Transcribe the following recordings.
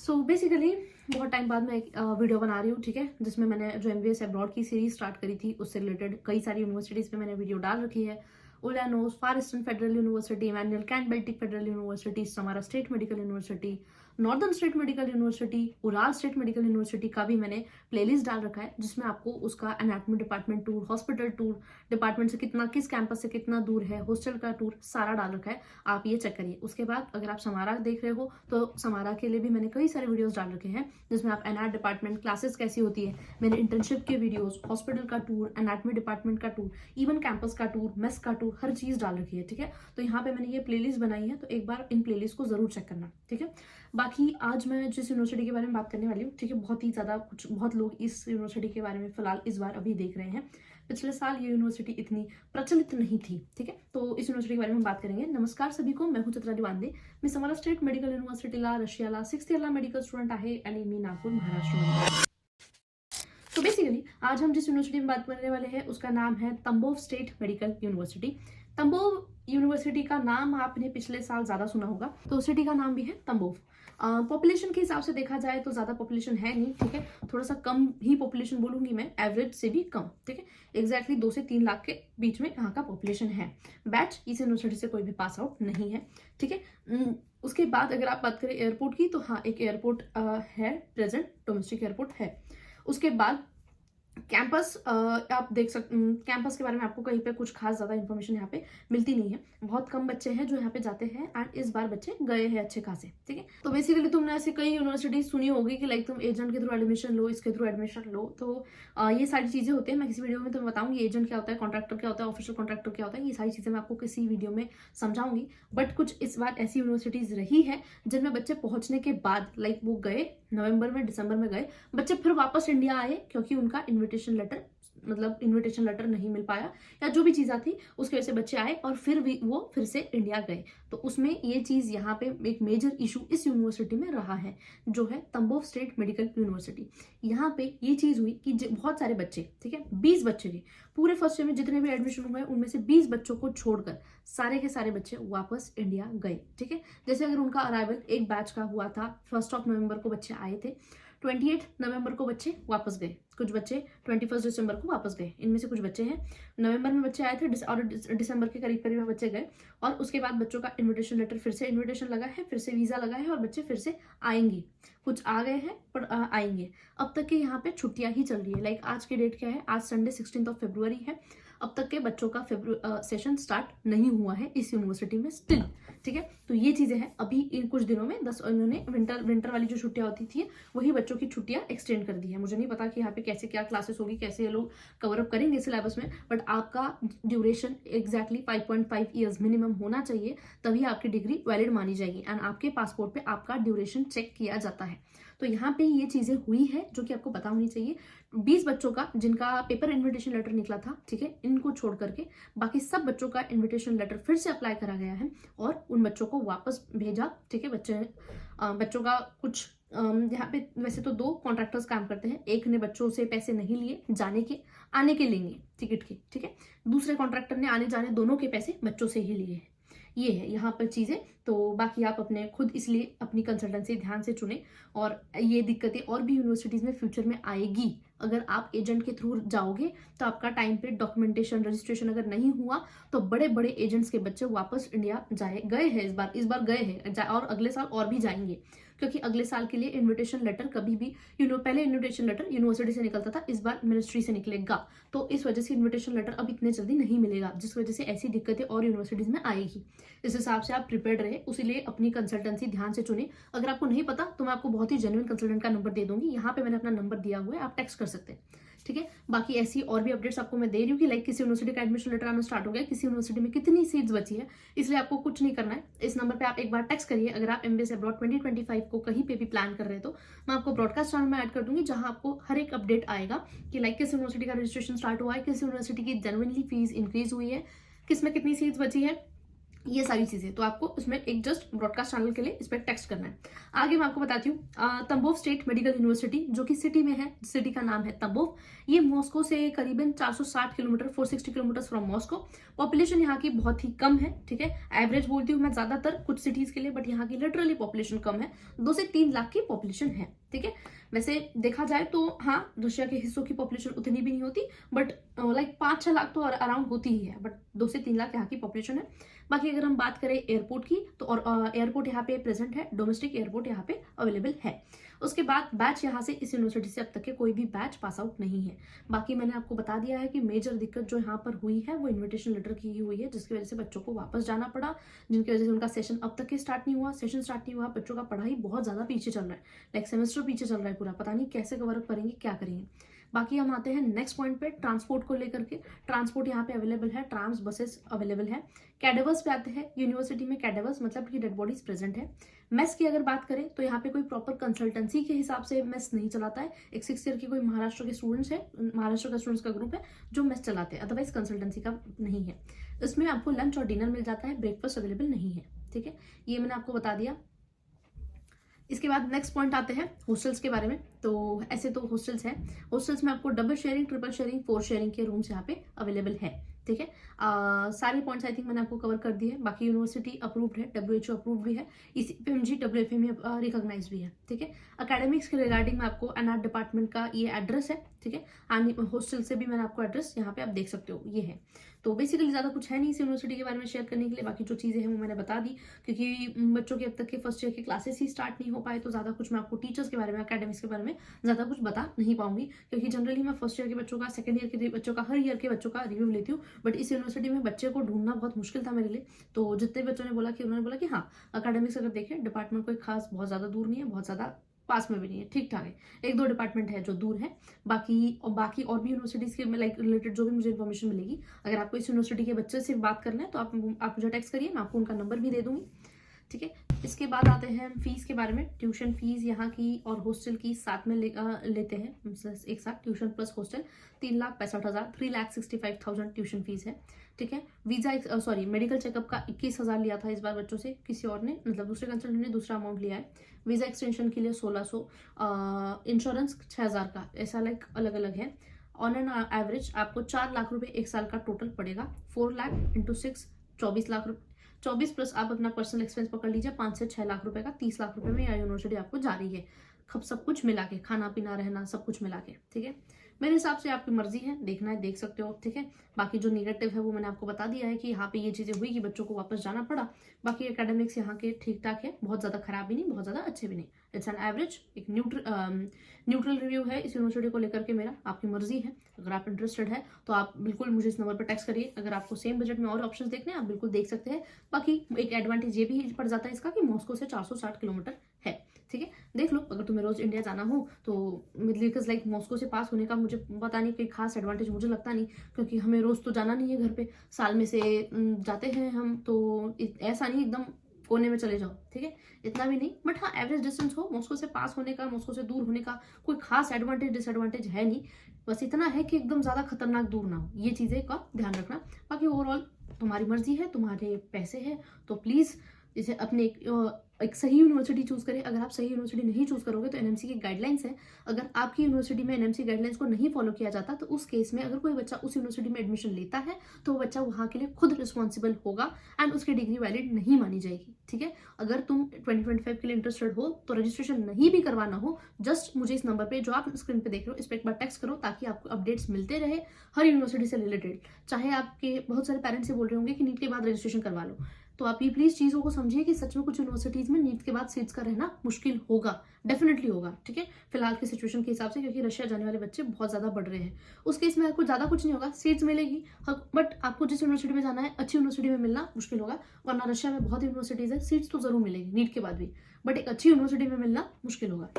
So basically बहुत time बाद मैं एक वीडियो बना रही हूँ, ठीक है, जिसमें मैंने जो MBS अब्रॉड की सीरीज स्टार्ट करी थी उससे रिलेटेड कई सारी यूनिवर्सिटीज़ पे मैंने वीडियो डाल रखी है। Ulyanovsk, Far Eastern Federal University, Immanuel Kant Baltic Federal University, Samara State Medical University, Northern State Medical University, Ural State Medical University का भी मैंने प्लेलिस्ट डाल रखा है, जिसमें आपको उसका anatomy department tour, hospital tour, department से कितना, किस कैंपस से कितना दूर है, हॉस्टल का टूर, सारा डाल रखा है। आप ये चेक करिए। उसके बाद अगर आप समारा देख रहे हो तो समारा के लिए भी मैंने कई सारे वीडियोस डाल रखे हैं, जिसमें आप एनाट डिपार्टमेंट क्लासेस कैसी होती है, मैंने इंटर्नशिप के वीडियोस, हॉस्पिटल का टूर, एनाटॉमी डिपार्टमेंट का टूर, इवन कैंपस का टूर, मेस का टूर, हर चीज डाल रखी है, ठीक है। तो यहाँ पे मैंने ये प्लेलिस्ट बनाई है, तो एक बार इन प्लेलिस्ट को जरूर चेक करना, ठीक है। बाकी आज मैं जिस यूनिवर्सिटी के बारे में बात करने वाली हूँ, ठीक है, बहुत ही ज्यादा बहुत लोग इस यूनिवर्सिटी के बारे में फिलहाल इस बार अभी देख रहे हैं। पिछले साल ये यूनिवर्सिटी इतनी प्रचलित नहीं थी, ठीक है। तो इस यूनिवर्सिटी के बारे में बात करेंगे। नमस्कार सभी को, मैं हूं चित्रा दिवांदे। मी समारा स्टेट मेडिकल यूनिवर्सिटीला रशियाला 6th इयरला मेडिकल स्टुडंट आहे आणि मी नागपूर महाराष्ट्र। तो बेसिकली आज हम जिस यूनिवर्सिटी में बात करने वाले हैं उसका नाम है तंबोव स्टेट मेडिकल यूनिवर्सिटी। तंबोव यूनिवर्सिटी का नाम आपने पिछले साल ज्यादा सुना होगा, तो सिटी का नाम भी है तंबोव। पॉपुलेशन के हिसाब से देखा जाए तो ज्यादा पॉपुलेशन है नहीं, ठीक है, थोड़ा सा कम ही पॉपुलेशन बोलूंगी मैं, एवरेज से भी कम, ठीक है। एग्जैक्टली 2 से 3 लाख के बीच में यहाँ का पॉपुलेशन है। बैच इस यूनिवर्सिटी से कोई भी पास आउट नहीं है, ठीक है। उसके बाद अगर आप बात करें एयरपोर्ट की, तो हाँ, एक एयरपोर्ट है प्रेजेंट, डोमेस्टिक एयरपोर्ट है। उसके बाद कैंपस आप देख सकते, कैंपस के बारे में आपको कहीं पे कुछ खास ज्यादा इन्फॉर्मेशन यहाँ पे मिलती नहीं है। बहुत कम बच्चे हैं जो यहाँ पे जाते हैं, एंड इस बार बच्चे गए हैं अच्छे खासे, ठीक है। तो बेसिकली तुमने ऐसे कई यूनिवर्सिटी सुनी होगी कि लाइक तुम एजेंट के थ्रू एडमिशन लो, इसके थ्रू एडमिशन लो, तो ये सारी चीजें होती है। मैं किसी वीडियो में तुम्हें बताऊंगी एजेंट क्या होता है, कॉन्ट्रैक्टर क्या होता है, ऑफिशियल कॉन्ट्रैक्टर क्या होता है, ये सारी चीजें मैं आपको किसी वीडियो में समझाऊंगी। बट कुछ इस बार ऐसी यूनिवर्सिटीज रही है जिनमें बच्चे पहुंचने के बाद, लाइक वो गए नवंबर में, दिसंबर में गए बच्चे, फिर वापस इंडिया आए क्योंकि उनका इन्विटेशन लेटर नहीं मिल पाया, या जो भी चीज़ा थी उसकी वजह से बच्चे आए और फिर भी वो फिर से इंडिया गए। तो उसमें ये चीज़ यहाँ पे एक मेजर इशू इस यूनिवर्सिटी में रहा है, जो है तंबोव स्टेट मेडिकल यूनिवर्सिटी। यहाँ पे ये चीज़ हुई कि बहुत सारे बच्चे, ठीक है, 20 बच्चे थे पूरे फर्स्ट ईयर में, जितने भी एडमिशन हुए उनमें से 20 बच्चों को छोड़कर सारे के सारे बच्चे वापस इंडिया गए, ठीक है। जैसे अगर उनका अराइवल एक बैच का हुआ था, 1 नवंबर को बच्चे आए थे, 28 नवंबर को बच्चे वापस गए, कुछ बच्चे 21 दिसंबर को वापस गए। इनमें से कुछ बच्चे हैं नवंबर में बच्चे आए थे और दिसंबर के करीब करीब में बच्चे गए, और उसके बाद बच्चों का इन्विटेशन लेटर, फिर से इन्विटेशन लगा है, फिर से वीजा लगा है और बच्चे फिर से आएंगे। कुछ आ गए हैं पर आएंगे। अब तक के यहाँ पे छुट्टियां ही चल रही है। लाइक आज की डेट क्या है, आज संडे 16 फरवरी है। अब तक के बच्चों का सेशन स्टार्ट नहीं हुआ है इस यूनिवर्सिटी में स्टिल, ठीक है। तो ये चीजें हैं। अभी इन कुछ दिनों में इन्होंने विंटर वाली जो छुट्टियां होती थी वही बच्चों की छुट्टियां एक्सटेंड कर दी है। मुझे नहीं पता कि यहाँ पे कैसे क्या क्लासेस होगी, कैसे ये लोग कवर अप करेंगे सिलेबस में, बट आपका ड्यूरेशन एग्जैक्टली 5.5 ईयर्स मिनिमम होना चाहिए, तभी आपकी डिग्री वैलिड मानी जाएगी, एंड आपके पासपोर्ट पे आपका ड्यूरेशन चेक किया जाता है। तो यहाँ पे ये चीजें हुई है जो कि आपको पता होनी चाहिए। 20 बच्चों का जिनका पेपर इन्विटेशन लेटर निकला था, ठीक है, इनको छोड़ करके बाकी सब बच्चों का इन्विटेशन लेटर फिर से अप्लाई करा गया है और उन बच्चों को वापस भेजा, ठीक है। बच्चों का कुछ यहाँ पे वैसे तो 2 कॉन्ट्रैक्टर्स काम करते हैं, एक ने बच्चों से पैसे नहीं लिए जाने के, आने के लेंगे टिकट के, ठीक है। दूसरे कॉन्ट्रैक्टर ने आने जाने दोनों के पैसे बच्चों से ही लिए हैं। ये है यहाँ पर चीजें। तो बाकी आप अपने खुद इसलिए अपनी कंसल्टेंसी ध्यान से चुने, और ये दिक्कतें और भी यूनिवर्सिटीज में फ्यूचर में आएगी। अगर आप एजेंट के थ्रू जाओगे तो आपका टाइम पे डॉक्यूमेंटेशन, रजिस्ट्रेशन अगर नहीं हुआ तो बड़े बड़े एजेंट्स के बच्चे वापस इंडिया गए हैं इस बार गए हैं, और अगले साल और भी जाएंगे, क्योंकि अगले साल के लिए इन्विटेशन लेटर कभी भी पहले इन्विटेशन लेटर यूनिवर्सिटी से निकलता था, इस बार मिनिस्ट्री से निकलेगा। तो इस वजह से इन्विटेशन लेटर अब इतने जल्दी नहीं मिलेगा, जिस वजह से ऐसी दिक्कतें और यूनिवर्सिटीज में आएगी। इस हिसाब से आप प्रिपेयर्ड रहे, उसीलिए अपनी कंसल्टेंसी ध्यान से चुने। अगर आपको नहीं पता तो मैं आपको बहुत ही जेन्युइन कंसल्टेंट का नंबर दे दूंगी, यहाँ पे मैंने अपना नंबर दिया हुआ है, आप टेक्स्ट कर सकते हैं, ठीक है। बाकी ऐसी और भी अपडेट्स आपको मैं दे रही हूँ कि लाइक किसी यूनिवर्सिटी का एडमिशन लेटर आना स्टार्ट हो गया, किसी यूनिवर्सिटी में कितनी सीट्स बची है, इसलिए आपको कुछ नहीं करना है। इस नंबर पे आप एक बार टेक्स्ट करिए। अगर आप MBS अब्रॉड 2025 को कहीं पे भी प्लान कर रहे हैं तो मैं आपको ब्रॉडकास्ट चैनल में ऐड कर दूंगी, जहां आपको हर एक अपडेट आएगा कि लाइक किस यूनिवर्सिटी का रजिस्ट्रेशन स्टार्ट हुआ है, किस यूनिवर्सिटी की जेन्युइनली फीस इंक्रीज हुई है, किस में कितनी सीट्स बची है, ये सारी चीजें, तो आपको इसमें एक जस्ट ब्रॉडकास्ट चैनल के लिए इस पर टेक्स्ट करना है। आगे मैं आपको बताती हूँ तंबोव स्टेट मेडिकल यूनिवर्सिटी, जो कि सिटी में है, सिटी का नाम है तंबोव। ये मॉस्को से करीबन 460 kilometre 460 kilometre from Moscow. Population यहाँ की बहुत ही कम है, ठीक है। एवरेज बोलती हूँ मैं ज्यादातर कुछ सिटीज के लिए, बट यहाँ की लिटरली पॉपुलेशन कम है, 2 से 3 लाख की पॉपुलेशन है, ठीक है। वैसे देखा जाए तो हाँ, रशिया के हिस्सों की पॉपुलेशन उतनी भी नहीं होती, बट लाइक 5-6 लाख तो अराउंड होती ही है, बट 2 से 3 लाख यहाँ की पॉपुलेशन है। बाकी अगर हम बात करें एयरपोर्ट की, तो और एयरपोर्ट यहाँ पे प्रेजेंट है, डोमेस्टिक एयरपोर्ट यहाँ पे अवेलेबल है। उसके बाद बैच यहाँ से, इस यूनिवर्सिटी से अब तक के कोई भी बैच पास आउट नहीं है। बाकी मैंने आपको बता दिया है कि मेजर दिक्कत जो यहाँ पर हुई है वो इन्विटेशन लेटर की ही हुई है, जिसकी वजह से बच्चों को वापस जाना पड़ा, जिनकी वजह से उनका सेशन अब तक के स्टार्ट नहीं हुआ। सेशन स्टार्ट नहीं हुआ, बच्चों का पढ़ाई बहुत ज्यादा पीछे चल रहा है, लाइक सेमेस्टर पीछे चल रहा है पूरा, पता नहीं कैसे कवर अप करेंगे, क्या करेंगे। बाकी हम आते हैं नेक्स्ट पॉइंट पे, ट्रांसपोर्ट को लेकर के। ट्रांसपोर्ट यहाँ पे अवेलेबल है, ट्राम्स बसेस अवेलेबल है। कैडेवर्स पे आते हैं, यूनिवर्सिटी में कैडेवर्स मतलब कि डेड बॉडीज प्रेजेंट है। मेस की अगर बात करें तो यहाँ पे कोई प्रॉपर कंसल्टेंसी के हिसाब से मेस नहीं चलाता है। एक 6th ईयर की कोई महाराष्ट्र के स्टूडेंट्स है, महाराष्ट्र का स्टूडेंट्स का ग्रुप है जो मेस चलाते हैं, अदरवाइज कंसल्टेंसी का नहीं है। इसमें आपको लंच और डिनर मिल जाता है, ब्रेकफास्ट अवेलेबल नहीं है, ठीक है। ये मैंने आपको बता दिया। इसके बाद नेक्स्ट पॉइंट आते हैं हॉस्टल्स के बारे में। तो ऐसे तो हॉस्टल्स हैं, हॉस्टल्स में आपको double sharing, triple sharing, 4 sharing के रूम्स यहाँ पे अवेलेबल है, ठीक है। सारे पॉइंट्स आई थिंक मैंने आपको कवर कर दिए। बाकी यूनिवर्सिटी अप्रूव्ड है, WHO अप्रूव्ड भी है, ECPMG WFM रिकॉग्नाइज भी है, ठीक है। अकेडमिक्स के रिगार्डिंग में आपको एनआर डिपार्टमेंट का ये एड्रेस है, ठीक है। एंड हॉस्टल से भी मैंने आपको एड्रेस यहाँ पे आप देख सकते हो, ये है। तो बेसिकली ज्यादा कुछ है नहीं इस यूनिवर्सिटी के बारे में शेयर करने के लिए। बाकी जो चीजें हैं वो मैंने बता दी, क्योंकि बच्चों के अब तक के फर्स्ट ईयर के क्लासेस ही स्टार्ट नहीं हो पाए, तो ज्यादा कुछ मैं आपको टीचर्स के बारे में, एकेडमिक्स के बारे में ज्यादा कुछ बता नहीं पाऊंगी, क्योंकि जनरली मैं फर्स्ट ईयर के बच्चों का, सेकंड ईयर के बच्चों का, हर ईयर के बच्चों का रिव्यू लेती हूँ। बट इस यूनिवर्सिटी में बच्चे को ढूंढना बहुत मुश्किल था मेरे लिए। तो जितने बच्चों ने बोला कि, उन्होंने बोला कि हाँ, अकेडमिक्स अगर देखें, डिपार्टमेंट कोई खास बहुत ज्यादा दूर नहीं है, बहुत ज्यादा पास में भी नहीं है, ठीक ठाक है। 1-2 डिपार्टमेंट है जो दूर है। बाकी और भी यूनिवर्सिटीज के लाइक रिलेटेड जो भी मुझे इन्फॉर्मेशन मिलेगी, अगर आपको इस यूनिवर्सिटी के बच्चे से बात करना है तो आप मुझे टेक्स्ट करिए, मैं आपको उनका नंबर भी दे दूंगी, ठीक है। इसके बाद आते हैं फीस के बारे में। ट्यूशन फीस यहाँ की और हॉस्टल की साथ में लेते हैं, एक साथ tuition plus hostel 3,65,000, 3,65,000 tuition fees है, ठीक है। वीजा मेडिकल चेकअप का 21,000 लिया था इस बार बच्चों से, किसी और ने, मतलब दूसरे कंसल्टेंट ने दूसरा अमाउंट लिया है। वीजा एक्सटेंशन के लिए 1,600, इंश्योरेंस 6,000 का, ऐसा लाइक अलग अलग है। ऑन एन एवरेज आपको 4 लाख रुपए एक साल का टोटल पड़ेगा। 4 लाख इंटू 6, 24 लाख रुपए, 24 प्लस आप अपना पर्सनल एक्सपेंस पकड़ लीजिए, 5 से 6 लाख रुपए का, 30 लाख रुपए में यह यूनिवर्सिटी आपको जा रही है, सब कुछ मिला के, खाना पीना रहना सब कुछ मिला के, ठीक है। मेरे हिसाब से आपकी मर्जी है, देखना है देख सकते हो, ठीक है। बाकी जो निगेटिव है वो मैंने आपको बता दिया है कि यहाँ पे ये चीजें हुई कि बच्चों को वापस जाना पड़ा। बाकी एकेडमिक्स यहाँ के ठीक ठाक है, बहुत ज्यादा खराब भी नहीं, बहुत ज्यादा अच्छे भी नहीं, इट्स एन एवरेज। एक न्यूट्रल रिव्यू है इस यूनिवर्सिटी को लेकर के मेरा, आपकी मर्जी है। अगर आप इंटरेस्टेड है तो आप बिल्कुल मुझे इस नंबर पर टेक्स्ट करिए। अगर आपको सेम बजट में और ऑप्शंस देखने हैं आप बिल्कुल देख सकते हैं। बाकी एक एडवांटेज ये भी पड़ जाता है इसका कि मॉस्को से 460 किलोमीटर है, ठीक है। देख लो, अगर तुम्हें रोज इंडिया जाना हो तो बिकॉज लाइक मॉस्को से पास होने का मुझे पता नहीं, कोई खास एडवांटेज मुझे लगता नहीं, क्योंकि हमें रोज तो जाना नहीं है घर पे, साल में से जाते हैं हम, तो ऐसा नहीं एकदम कोने में चले जाओ, ठीक है, इतना भी नहीं। बट हाँ, एवरेज डिस्टेंस हो, मॉस्को से पास होने का, मॉस्को से दूर होने का कोई खास एडवांटेज डिसएडवांटेज है नहीं। बस इतना है कि एकदम ज्यादा खतरनाक दूर ना हो, ये चीजें का ध्यान रखना। बाकी ओवरऑल तुम्हारी मर्जी है, तुम्हारे पैसे है, तो प्लीज इसे अपने एक सही यूनिवर्सिटी चूज करें। अगर आप सही यूनिवर्सिटी नहीं चूज करोगे तो एनएमसी की गाइडलाइंस है, अगर आपकी यूनिवर्सिटी में एनएमसी गाइडलाइंस को नहीं फॉलो किया जाता तो उस केस में अगर कोई बच्चा उस यूनिवर्सिटी में एडमिशन लेता है तो वो बच्चा वहां के लिए खुद रिस्पॉन्सिबल होगा एंड उसकी डिग्री वैलिड नहीं मानी जाएगी, ठीक है। अगर तुम 2025 के लिए इंटरेस्टेड हो तो रजिस्ट्रेशन नहीं भी करवाना हो, जस्ट मुझे इस नंबर पे जो आप स्क्रीन पे देख रहे हो इस पर एक बार टेक्स्ट करो, ताकि आपको अपडेट्स मिलते रहे हर यूनिवर्सिटी से रिलेटेड। चाहे आपके बहुत सारे पेरेंट्स से बोल रहे होंगे कि नीट के बाद रजिस्ट्रेशन करवा लो, तो आप ये प्लीज चीजों को समझिए कि सच में कुछ यूनिवर्सिटीज में नीट के बाद सीट्स का रहना मुश्किल होगा, डेफिनेटली होगा, ठीक है, फिलहाल की सिचुएशन के हिसाब से, क्योंकि रशिया जाने वाले बच्चे बहुत ज्यादा बढ़ रहे हैं। उस केस में आपको ज्यादा कुछ नहीं होगा, सीट्स मिलेगी, बट आपको जिस यूनिवर्सिटी में जाना है अच्छी यूनिवर्सिटी में मिलना मुश्किल होगा। वरना रशिया में बहुत यूनिवर्सिटीज है, सीट्स तो जरूर मिलेगी नीट के बाद भी, बट एक अच्छी यूनिवर्सिटी में मिलना मुश्किल होगा।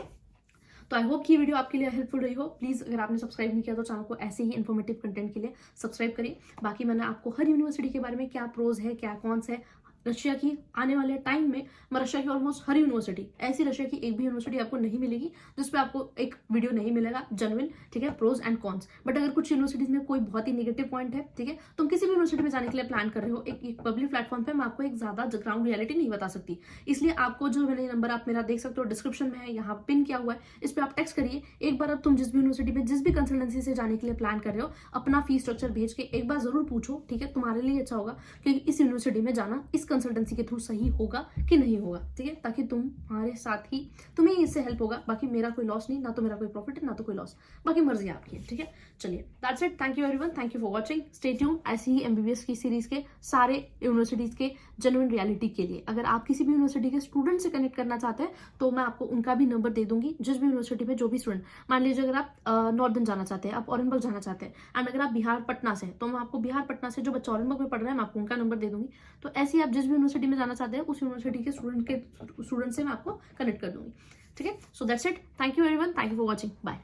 तो आई होप कि वीडियो आपके लिए हेल्पफुल रही हो। प्लीज अगर आपने सब्सक्राइब नहीं किया तो चैनल को ऐसे ही इन्फॉर्मेटिव कंटेंट के लिए सब्सक्राइब करिए। बाकी मैंने आपको हर यूनिवर्सिटी के बारे में क्या प्रोज है, क्या कॉन्स है, रशिया की आने वाले टाइम में मैं रशिया की ऑलमोस्ट हर यूनिवर्सिटी, ऐसी रशिया की एक भी यूनिवर्सिटी आपको नहीं मिलेगी जिसपे आपको एक वीडियो नहीं मिलेगा जेन्युइन, ठीक है, प्रोज एंड कॉन्स। बट अगर कुछ यूनिवर्सिटीज में कोई बहुत ही नेगेटिव पॉइंट है, ठीक है, तुम किसी भी यूनिवर्सिटी में जाने के लिए प्लान कर रहे हो, एक पब्लिक प्लेटफॉर्म पे मैं आपको एक ज्यादा ग्राउंड रियलिटी नहीं बता सकती, इसलिए आपको जो मैंने नंबर आप मेरा देख सकते हो डिस्क्रिप्शन में है, यहाँ पिन किया हुआ है, इस पर आप टेक्स्ट करिए। एक बार अब तुम जिस भी यूनिवर्सिटी में जिस भी कंसल्टेंसी से जाने के लिए प्लान कर रहे हो, अपना फीस स्ट्रक्चर भेज के एक बार जरूर पूछो, ठीक है, तुम्हारे लिए अच्छा होगा कि इस यूनिवर्सिटी में जाना इस कंसल्टेंसी के थ्रू सही होगा कि नहीं होगा, ठीक है, ताकि तुम्हारे साथ ही तुम्हें इससे हेल्प होगा। बाकी मेरा कोई लॉस नहीं, ना तो मेरा कोई प्रॉफिट है ना तो कोई लॉस, बाकी मर्जी आपकी है, ठीक है। चलिए that's it, thank you everyone, thank you for watching, stay tune ऐसी ही एमबीबीएस की सीरीज के सारे यूनिवर्सिटीज के जेन्युइन रियलिटी के लिए। अगर आप किसी भी यूनिवर्सिटी के स्टूडेंट से कनेक्ट करना चाहते हैं तो मैं आपको उनका भी नंबर दे दूंगी, जिस भी यूनिवर्सिटी में जो भी स्टूडेंट, मान लीजिए अगर आप नॉर्दर्न जाना चाहते हैं, आप औरंगाबाद जाना चाहते हैं, एंड अगर आप बिहार पटना से, तो मैं आपको बिहार पटना से जो बच्चा औरंगाबाद में पढ़ रहा है मैं आपको उनका नंबर दे दूंगी। तो ऐसे ही आप जिस भी यूनिवर्सिटी में जाना चाहते हैं उस यूनिवर्सिटी के स्टूडेंट से मैं आपको कनेक्ट कर दूंगी, ठीक है। So that's it, thank you everyone, thank you for watching, bye.